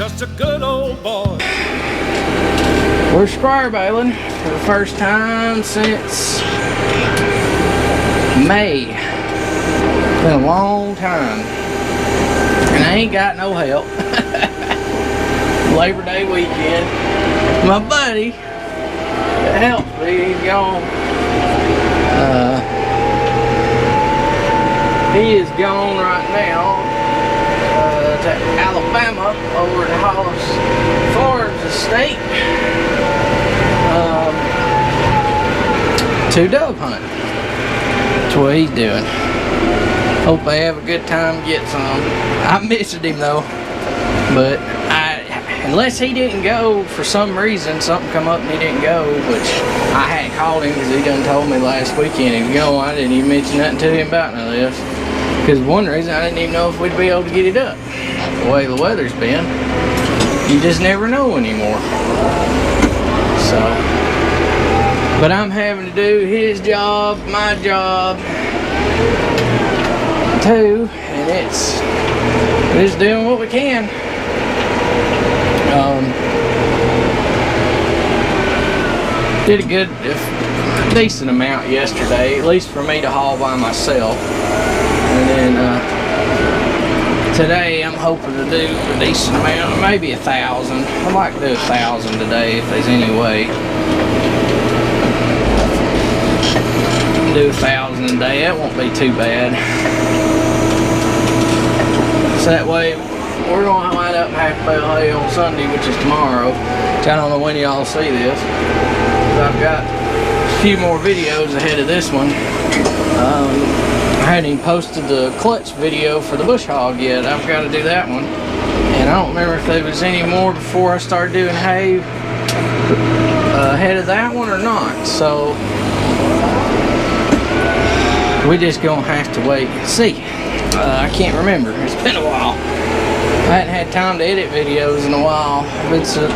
just a good old boy. We're square baling for the first time since May. Been a long time. And I ain't got no help. Labor Day weekend. My buddy that helps me, he's gone. He is gone right now to Alabama over to Hollis Farms Estate to dove hunt. That's what he's doing. Hope they have a good time, get some. I missed him though, but unless he didn't go for some reason, something come up and he didn't go, which I hadn't called him because he done told me last weekend he'd go. I didn't even mention nothing to him about none of this, because one reason I didn't even know if we'd be able to get it up. The way the weather's been, you just never know anymore. So, but I'm having to do his job, my job too, and we're just doing what we can. Did a decent amount yesterday, at least for me to haul by myself. And then today I'm hoping to do a decent amount, maybe 1,000. I'd like to do 1,000 today if there's any way. Do 1,000 a day, that won't be too bad. So that way, we're going to wind up in half bale hay on Sunday, which is tomorrow. Which I don't know when y'all see this. I've got a few more videos ahead of this one. I hadn't even posted the clutch video for the bush hog yet. I've got to do that one. And I don't remember if there was any more before I started doing hay ahead of that one or not. So we just gonna have to wait and see. I can't remember. It's been a while. I hadn't had time to edit videos in a while. I've been so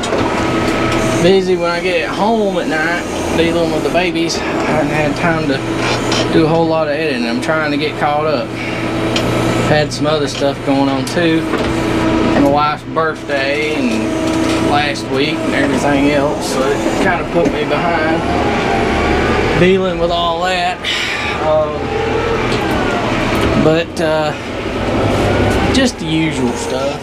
busy when I get home at night dealing with the babies. I haven't had time to do a whole lot of editing. I'm trying to get caught up. Had some other stuff going on too. My wife's birthday and last week and everything else, so it kind of put me behind dealing with all that. But just the usual stuff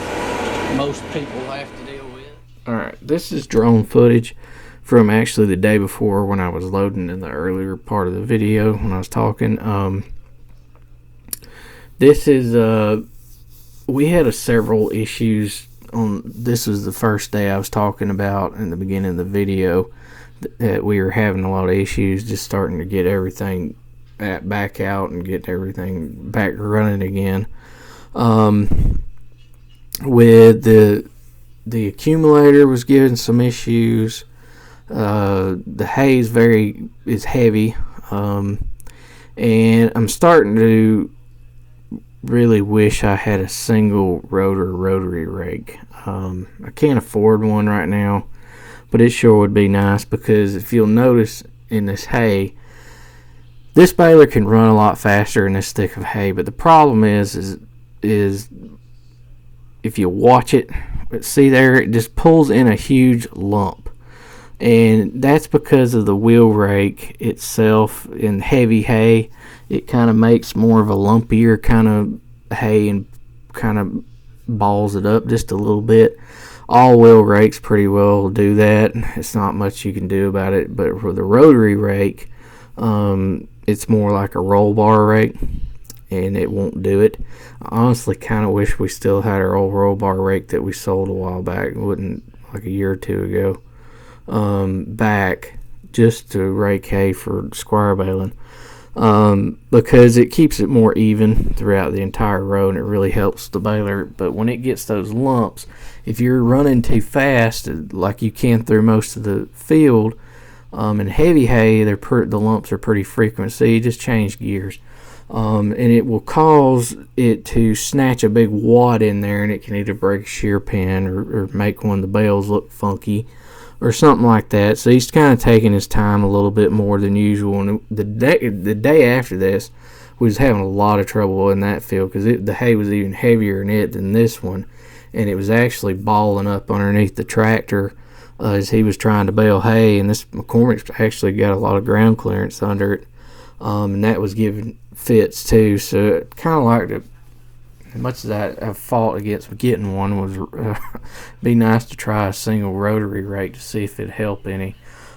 most people have to deal with. Alright, this is drone footage from actually the day before when I was loading in the earlier part of the video when I was talking. This is we had several issues on. This was the first day I was talking about in the beginning of the video that we were having a lot of issues just starting to get everything back out and get everything back running again. With the accumulator was giving some issues. The hay is heavy, and I'm starting to really wish I had a single rotary rake. I can't afford one right now, but it sure would be nice, because if you'll notice in this hay, this baler can run a lot faster in this stick of hay, but the problem is if you watch it, see there, it just pulls in a huge lump. And that's because of the wheel rake itself. In heavy hay, it kind of makes more of a lumpier kind of hay and kind of balls it up just a little bit. All wheel rakes pretty well do that. It's not much you can do about it. But for the rotary rake, it's more like a roll bar rake, and it won't do it. I honestly kind of wish we still had our old roll bar rake that we sold a while back, like a year or two ago, back just to rake hay for square baling, because it keeps it more even throughout the entire row, and it really helps the baler. But when it gets those lumps, if you're running too fast like you can through most of the field, in heavy hay, the lumps are pretty frequent, so you just change gears. And it will cause it to snatch a big wad in there, and it can either break a shear pin or make one of the bales look funky or something like that. So he's kind of taking his time a little bit more than usual. And the day after this, we was having a lot of trouble in that field, because the hay was even heavier in it than this one. and it was actually balling up underneath the tractor as he was trying to bale hay. And this McCormick's actually got a lot of ground clearance under it, and that was giving fits too. So it kind of like to, as much as I fought against getting one, was be nice to try a single rotary rake to see if it'd help any.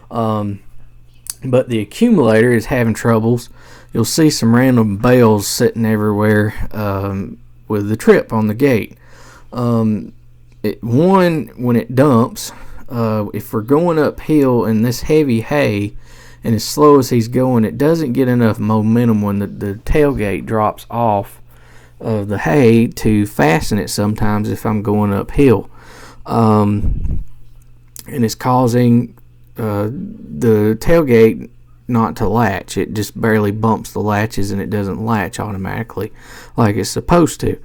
But the accumulator is having troubles. You'll see some random bales sitting everywhere with the trip on the gate. When it dumps, if we're going uphill in this heavy hay, and as slow as he's going, it doesn't get enough momentum when the tailgate drops off of the hay to fasten it sometimes if I'm going uphill. And it's causing the tailgate not to latch. It just barely bumps the latches, and it doesn't latch automatically like it's supposed to.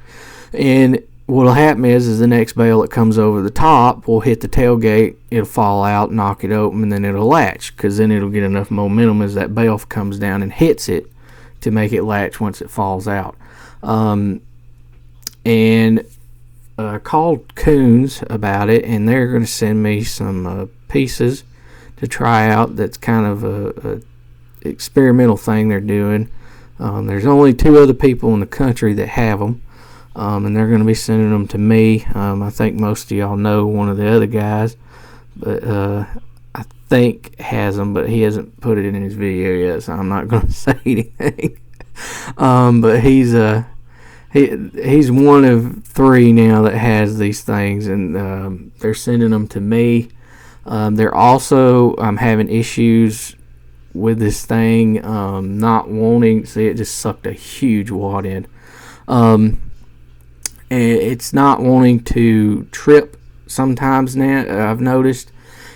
And what'll happen is the next bale that comes over the top will hit the tailgate, it'll fall out, knock it open, and then it'll latch, because then it'll get enough momentum as that bale comes down and hits it to make it latch once it falls out. Called Kuhn's about it, and they're going to send me some pieces to try out. That's kind of a experimental thing they're doing. There's only 2 other people in the country that have them, and they're going to be sending them to me. I think most of y'all know one of the other guys, but I think has them, but he hasn't put it in his video yet, so I'm not going to say anything. But he's one of 3 now that has these things, and they're sending them to me. They're also having issues with this thing, not wanting. See, it just sucked a huge wad in. And it's not wanting to trip sometimes now. I've noticed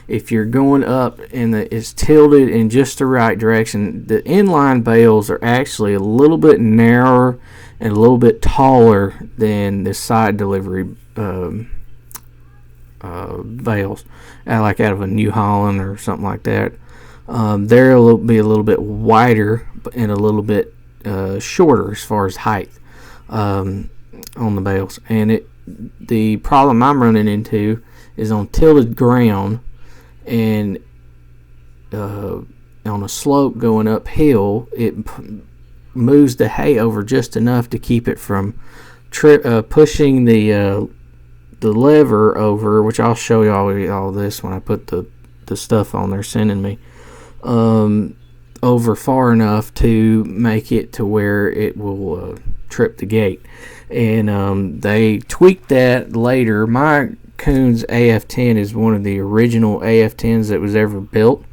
if you're going up and it's tilted in just the right direction, the inline bales are actually a little bit narrower and a little bit taller than the side delivery bales, like out of a New Holland or something like that. They'll be a little bit wider and a little bit shorter as far as height on the bales. And the problem I'm running into is on tilted ground and on a slope going uphill, it moves the hay over just enough to keep it from pushing the lever over, which I'll show you all this when I put the stuff on they're sending me, over far enough to make it to where it will trip the gate. And they tweaked that later. My Kuhn's AF10 is one of the original AF10s that was ever built.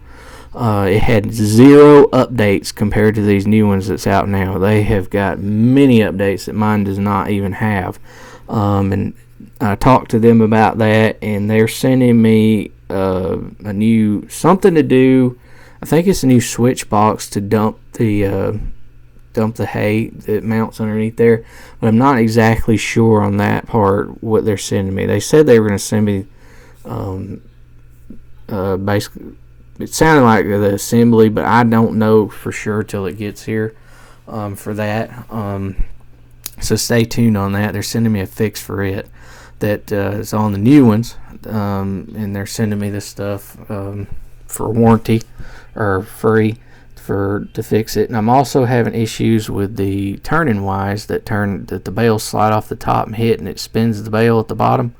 It had 0 updates compared to these new ones that's out now. They have got many updates that mine does not even have. And I talked to them about that, and they're sending me a new something to do. I think it's a new switch box to dump the hay that mounts underneath there, but I'm not exactly sure on that part what they're sending me. They said they were going to send me basically, it sounded like the assembly, but I don't know for sure till it gets here for that. So stay tuned on that. They're sending me a fix for it that is on the new ones, and they're sending me this stuff for warranty or free to fix it. And I'm also having issues with the turning wise that the bales slide off the top and hit, and it spins the bale at the bottom.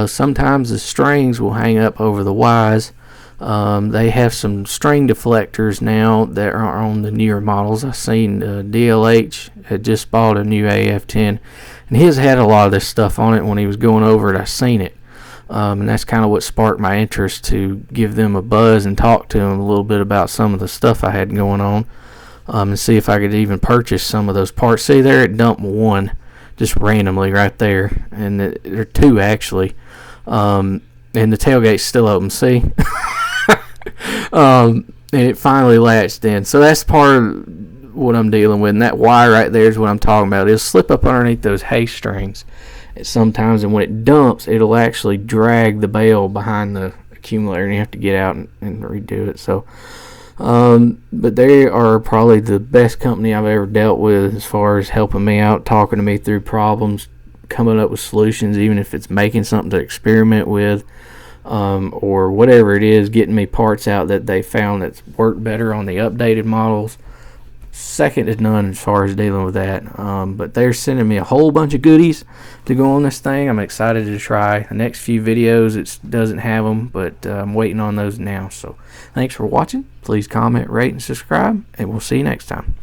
Sometimes the strings will hang up over the wise. They have some string deflectors now that are on the newer models. I've seen DLH had just bought a new AF10, and his had a lot of this stuff on it. When he was going over it, I seen it. And that's kind of what sparked my interest to give them a buzz and talk to them a little bit about some of the stuff I had going on, and see if I could even purchase some of those parts. See, there it dumped 1 just randomly right there, and there are 2 actually, and the tailgate's still open. See, and it finally latched in. So that's part of what I'm dealing with, and that wire right there is what I'm talking about. It'll slip up underneath those hay strings sometimes, and when it dumps, it'll actually drag the bale behind the accumulator, and you have to get out and redo it. So but they are probably the best company I've ever dealt with as far as helping me out, talking to me through problems, coming up with solutions, even if it's making something to experiment with, or whatever it is, getting me parts out that they found that's worked better on the updated models. Second to none as far as dealing with that. But they're sending me a whole bunch of goodies to go on this thing. I'm excited to try. The next few videos, it doesn't have them, but I'm waiting on those now. So thanks for watching. Please comment, rate, and subscribe, and we'll see you next time.